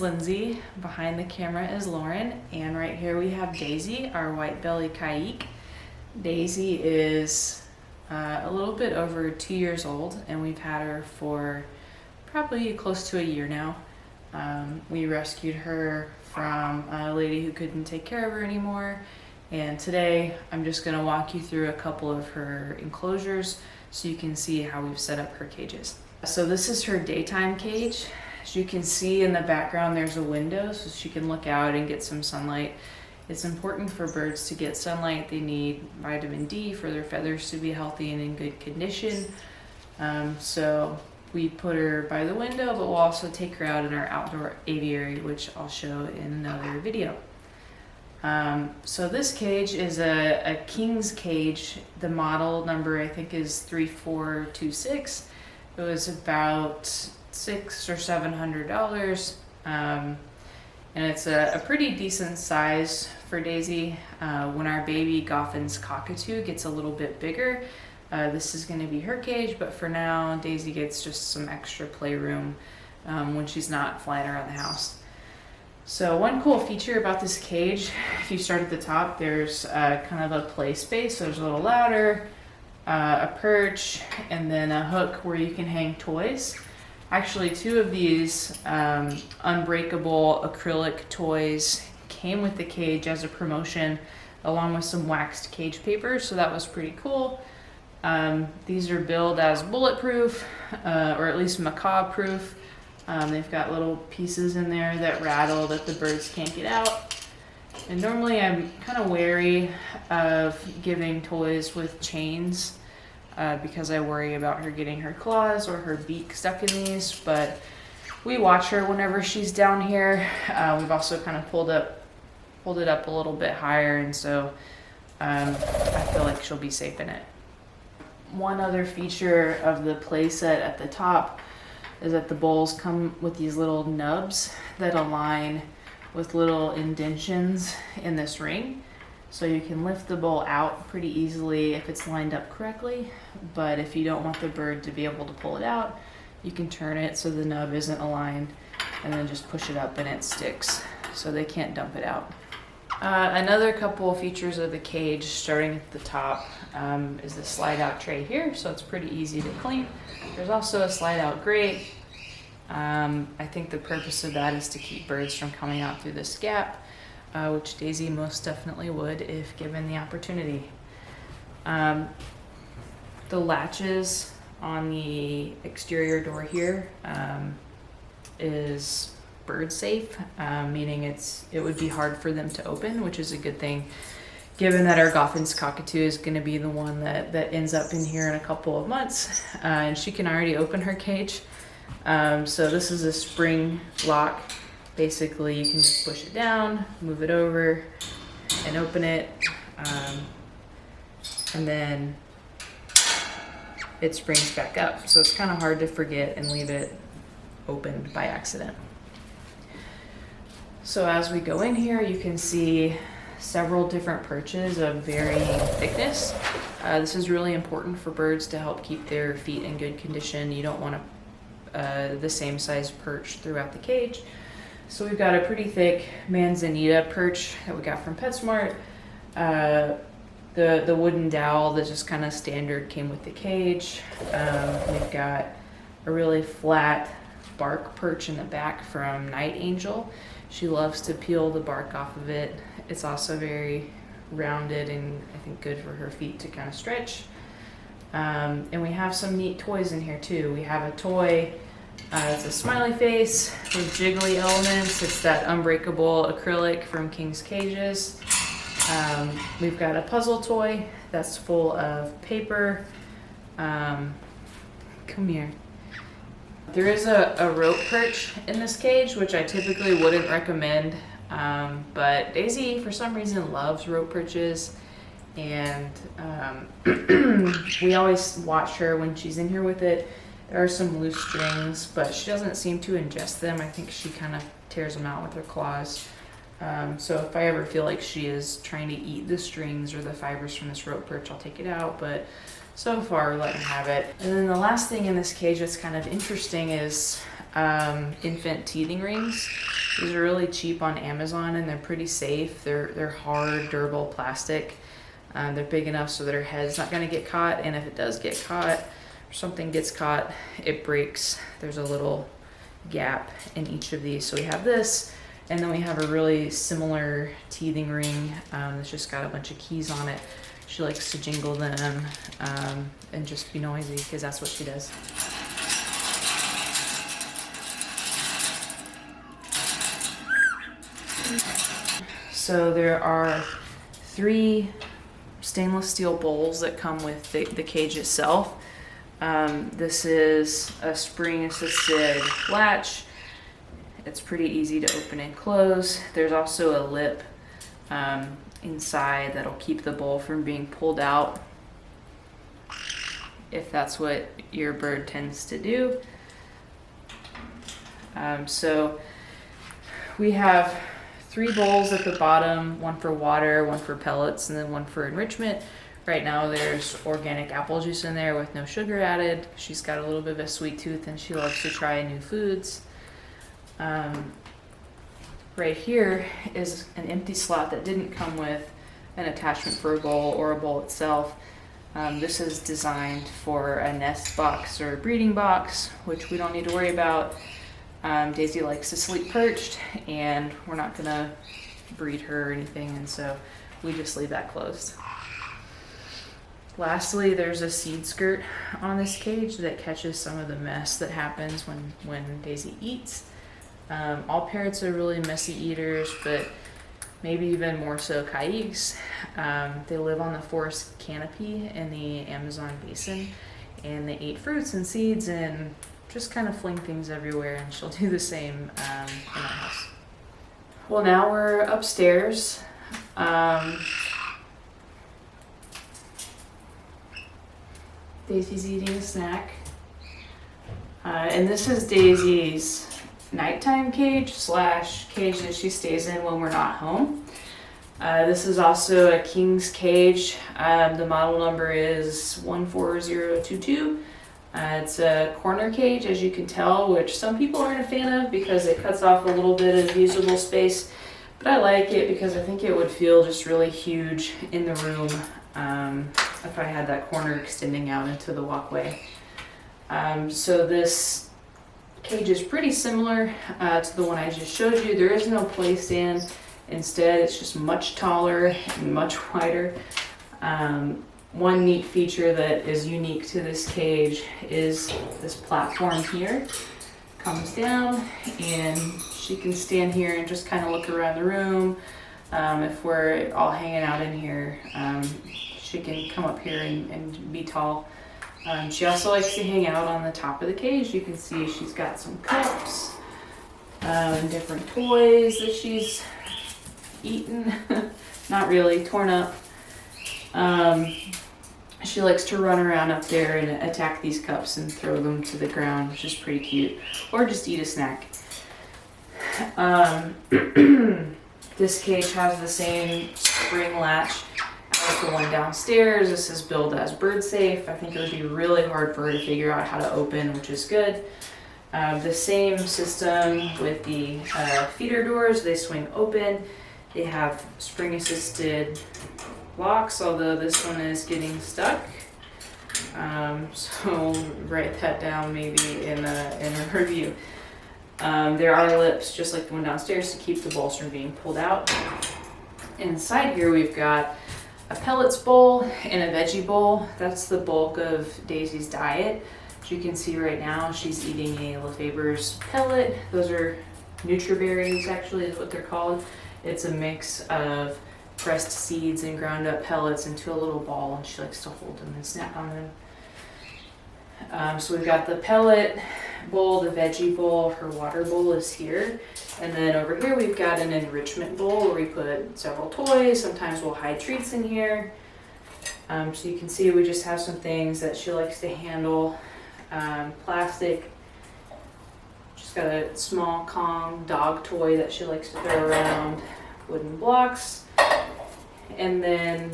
Lindsay, behind the camera is Lauren, and right here we have Daisy, our white belly Caique. Daisy is a little bit over 2 years old, and we've had her for probably close to a year now. We rescued her from a lady who couldn't take care of her anymore, and today I'm just going to walk you through a couple of her enclosures so you can see how we've set up her cages. So this is her daytime cage. As you can see in the background, there's a window so she can look out and get some sunlight. It's important for birds to get sunlight. They need vitamin D for their feathers to be healthy and in good condition. So we put her by the window, but we'll also take her out in our outdoor aviary, which I'll show in another video. So this cage is a king's cage. The model number I think is 3426. It was about $600 or $700, and it's a pretty decent size for Daisy. When our baby Goffin's cockatoo gets a little bit bigger, this is going to be her cage, but for now Daisy gets just some extra playroom when she's not flying around the house. So one cool feature about this cage, if you start at the top, there's kind of a play space. So there's a little ladder, a perch, and then a hook where you can hang toys. Actually, 2 of these unbreakable acrylic toys came with the cage as a promotion, along with some waxed cage paper, so that was pretty cool. These are billed as bulletproof, or at least macabre proof. They've got little pieces in there that rattle that the birds can't get out. And normally I'm kind of wary of giving toys with chains because I worry about her getting her claws or her beak stuck in these, but we watch her whenever she's down here. We've also kind of pulled it up a little bit higher, and so I feel like she'll be safe in it. One other feature of the play set at the top is that the bowls come with these little nubs that align with little indentions in this ring. So you can lift the bowl out pretty easily if it's lined up correctly, but if you don't want the bird to be able to pull it out, you can turn it so the nub isn't aligned and then just push it up and it sticks so they can't dump it out. Another couple features of the cage, starting at the top, is the slide out tray here, so it's pretty easy to clean. There's also a slide out grate. I think the purpose of that is to keep birds from coming out through this gap, which Daisy most definitely would if given the opportunity. The latches on the exterior door here is bird safe, meaning it would be hard for them to open, which is a good thing given that our Goffin's cockatoo is going to be the one that ends up in here in a couple of months, and she can already open her cage. So this is a spring lock. Basically you can just push it down, move it over, and open it, and then it springs back up, so it's kind of hard to forget and leave it opened by accident. So as we go in here, you can see several different perches of varying thickness. This is really important for birds to help keep their feet in good condition. You don't want the same size perch throughout the cage. So we've got a pretty thick manzanita perch that we got from PetSmart. The wooden dowel that just kind of standard came with the cage. We've got a really flat bark perch in the back from Night Angel. She loves to peel the bark off of it. It's also very rounded and I think good for her feet to kind of stretch. And we have some neat toys in here too. We have a toy, it's a smiley face with jiggly elements. It's that unbreakable acrylic from King's Cages. We've got a puzzle toy that's full of paper. Come here. There is a rope perch in this cage, which I typically wouldn't recommend, but Daisy, for some reason, loves rope perches, and we always watch her when she's in here with it. There are some loose strings, but she doesn't seem to ingest them. I think she kind of tears them out with her claws. So if I ever feel like she is trying to eat the strings or the fibers from this rope perch, I'll take it out, but so far we're letting her have it. And then the last thing in this cage that's kind of interesting is infant teething rings. These are really cheap on Amazon and they're pretty safe. They're hard, durable plastic. They're big enough so that her head's not gonna get caught, and if it does get caught, or something gets caught, it breaks. There's a little gap in each of these. So we have this, and then we have a really similar teething ring that's just got a bunch of keys on it. She likes to jingle them and just be noisy because that's what she does. So there are 3 stainless steel bowls that come with the cage itself. This is a spring assisted latch. It's pretty easy to open and close. There's also a lip inside that'll keep the bowl from being pulled out if that's what your bird tends to do. So we have 3 bowls at the bottom, one for water, one for pellets, and then one for enrichment. Right now there's organic apple juice in there with no sugar added. She's got a little bit of a sweet tooth and she loves to try new foods. Right here is an empty slot that didn't come with an attachment for a bowl or a bowl itself. This is designed for a nest box or a breeding box, which we don't need to worry about. Daisy likes to sleep perched, and we're not gonna breed her or anything, and so we just leave that closed. Lastly, there's a seed skirt on this cage that catches some of the mess that happens when Daisy eats. All parrots are really messy eaters, but maybe even more so Caiques. They live on the forest canopy in the Amazon basin, and they eat fruits and seeds and just kind of fling things everywhere, and she'll do the same in our house. Well, now we're upstairs. Daisy's eating a snack. And this is Daisy's nighttime cage / cage that she stays in when we're not home. This is also a king's cage. The model number is 14022. It's a corner cage, as you can tell, which some people aren't a fan of because it cuts off a little bit of usable space. But I like it because I think it would feel just really huge in the room if I had that corner extending out into the walkway. So this cage is pretty similar to the one I just showed you. There is no play stand. Instead, it's just much taller and much wider. One neat feature that is unique to this cage is this platform here. Comes down and she can stand here and just kind of look around the room. If we're all hanging out in here, she can come up here and be tall. She also likes to hang out on the top of the cage. You can see she's got some cups and different toys that she's eaten. Not really, torn up. She likes to run around up there and attack these cups and throw them to the ground, which is pretty cute. Or just eat a snack. This cage has the same spring latch as the one downstairs. This is billed as bird safe. I think it would be really hard for her to figure out how to open, which is good. The same system with the feeder doors. They swing open. They have spring assisted locks, although this one is getting stuck. So write that down maybe in a review. There are lips, just like the one downstairs, to keep the bowls from being pulled out. Inside here we've got a pellets bowl and a veggie bowl. That's the bulk of Daisy's diet. As you can see right now, she's eating a Lefever's pellet. Those are Nutriberries, actually, is what they're called. It's a mix of pressed seeds and ground up pellets into a little ball, and she likes to hold them and snack on them. So we've got the pellet bowl, the veggie bowl, her water bowl is here. And then over here we've got an enrichment bowl where we put several toys. Sometimes we'll hide treats in here. So you can see we just have some things that she likes to handle. Plastic. She's got a small Kong dog toy that she likes to throw around. Wooden blocks. And then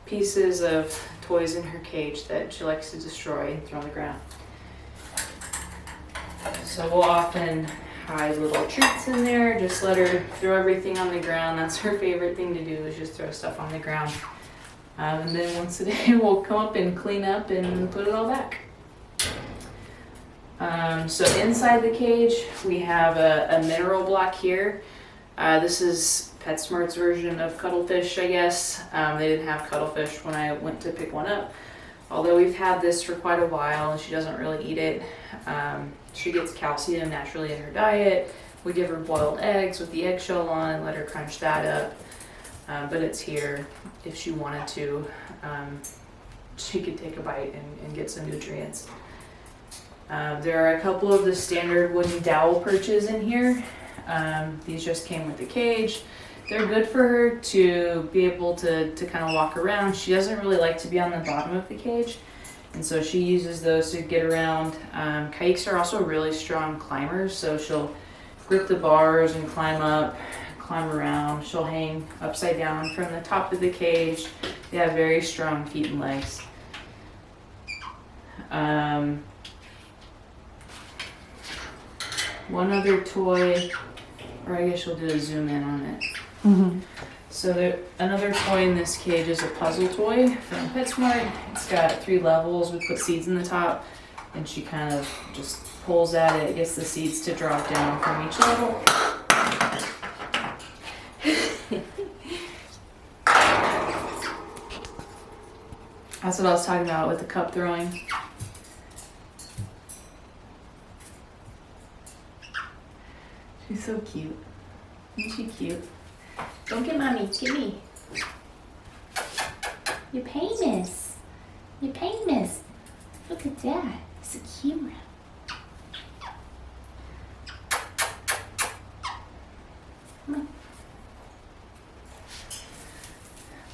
pieces of toys in her cage that she likes to destroy and throw on the ground. So we'll often hide little treats in there, just let her throw everything on the ground. That's her favorite thing to do, is just throw stuff on the ground. And then once a day we'll come up and clean up and put it all back. So inside the cage we have a mineral block here. This is PetSmart's version of cuttlefish, I guess. They didn't have cuttlefish when I went to pick one up. Although we've had this for quite a while and she doesn't really eat it. She gets calcium naturally in her diet. We give her boiled eggs with the eggshell on and let her crunch that up. But it's here if she wanted to. She could take a bite and get some nutrients. There are a couple of the standard wooden dowel perches in here. These just came with the cage. They're good for her to be able to kind of walk around. She doesn't really like to be on the bottom of the cage, and so she uses those to get around. Caiques are also really strong climbers, so she'll grip the bars and climb up, climb around. She'll hang upside down from the top of the cage. They have very strong feet and legs. One other toy, or I guess you'll do a zoom in on it. Mm-hmm. So another toy in this cage is a puzzle toy from PetSmart. It's got 3 levels. We put seeds in the top, and she kind of just pulls at it, gets the seeds to drop down from each level. That's what I was talking about with the cup throwing. She's so cute. Isn't she cute? Don't get mommy, get me. You're famous. You're famous. Look at that. It's a camera. Come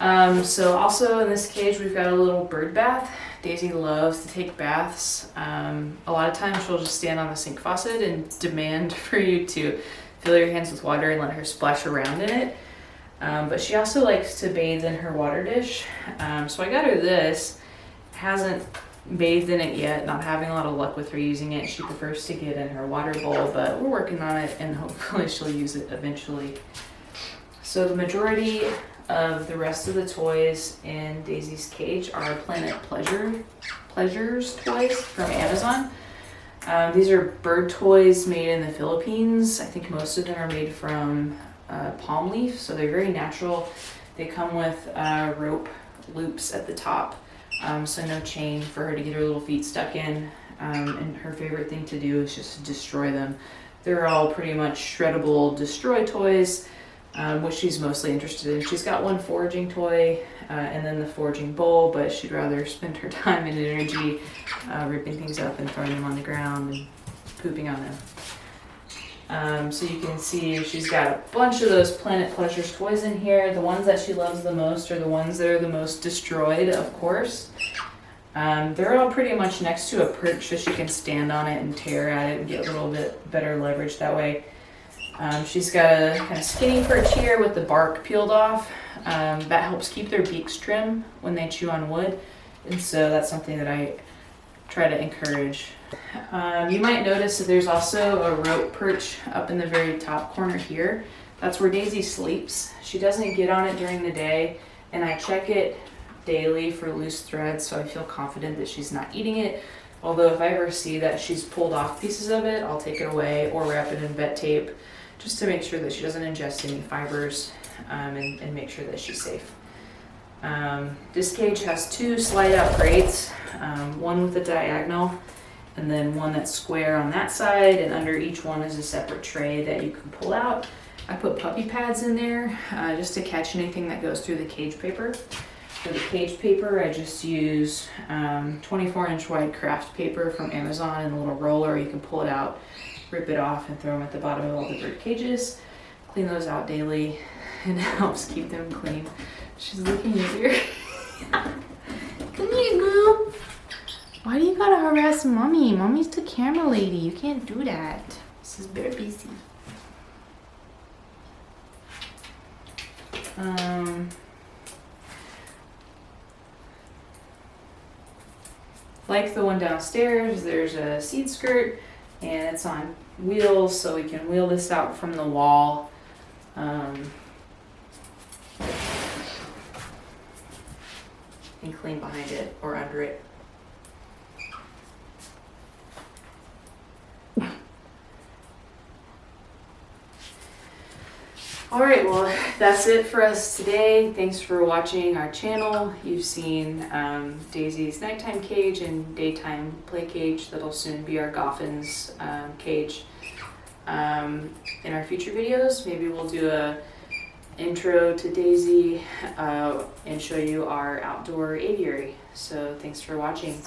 on. So also in this cage we've got a little bird bath. Daisy loves to take baths. A lot of times she'll just stand on the sink faucet and demand for you to fill your hands with water and let her splash around in it. But she also likes to bathe in her water dish. So I got her this. Hasn't bathed in it yet, not having a lot of luck with her using it. She prefers to get in her water bowl, but we're working on it and hopefully she'll use it eventually. So the majority of the rest of the toys in Daisy's cage are Planet Pleasures toys from Amazon. These are bird toys made in the Philippines. I think most of them are made from palm leaf, so they're very natural. They come with rope loops at the top, so no chain for her to get her little feet stuck in. And her favorite thing to do is just destroy them. They're all pretty much shreddable destroy toys, which she's mostly interested in. She's got one foraging toy and then the foraging bowl, but she'd rather spend her time and energy ripping things up and throwing them on the ground and pooping on them. So you can see she's got a bunch of those Planet Pleasures toys in here. The ones that she loves the most are the ones that are the most destroyed, of course. They're all pretty much next to a perch, so she can stand on it and tear at it and get a little bit better leverage that way. She's got a kind of skinny perch here with the bark peeled off. That helps keep their beaks trim when they chew on wood, and so that's something that I try to encourage. You might notice that there's also a rope perch up in the very top corner here. That's where Daisy sleeps. She doesn't get on it during the day, and I check it daily for loose threads, so I feel confident that she's not eating it. Although if I ever see that she's pulled off pieces of it, I'll take it away or wrap it in vet tape just to make sure that she doesn't ingest any fibers and make sure that she's safe. This cage has 2 slide out grates, one with a diagonal and then one that's square on that side, and under each one is a separate tray that you can pull out. I put puppy pads in there just to catch anything that goes through the cage paper. For the cage paper, I just use 24-inch wide craft paper from Amazon and a little roller. You can pull it out, rip it off, and throw them at the bottom of all the bird cages. Clean those out daily, and it helps keep them clean. She's looking at you. Come here, girl. Why do you gotta harass mommy? Mommy's the camera lady. You can't do that. This is very busy. Like the one downstairs, there's a seed skirt. and it's on wheels, so we can wheel this out from the wall. And clean behind it or under it. All right, well, that's it for us today. Thanks for watching our channel. You've seen Daisy's nighttime cage and daytime play cage. That'll soon be our Goffin's cage. In our future videos, maybe we'll do a intro to Daisy and show you our outdoor aviary. So thanks for watching.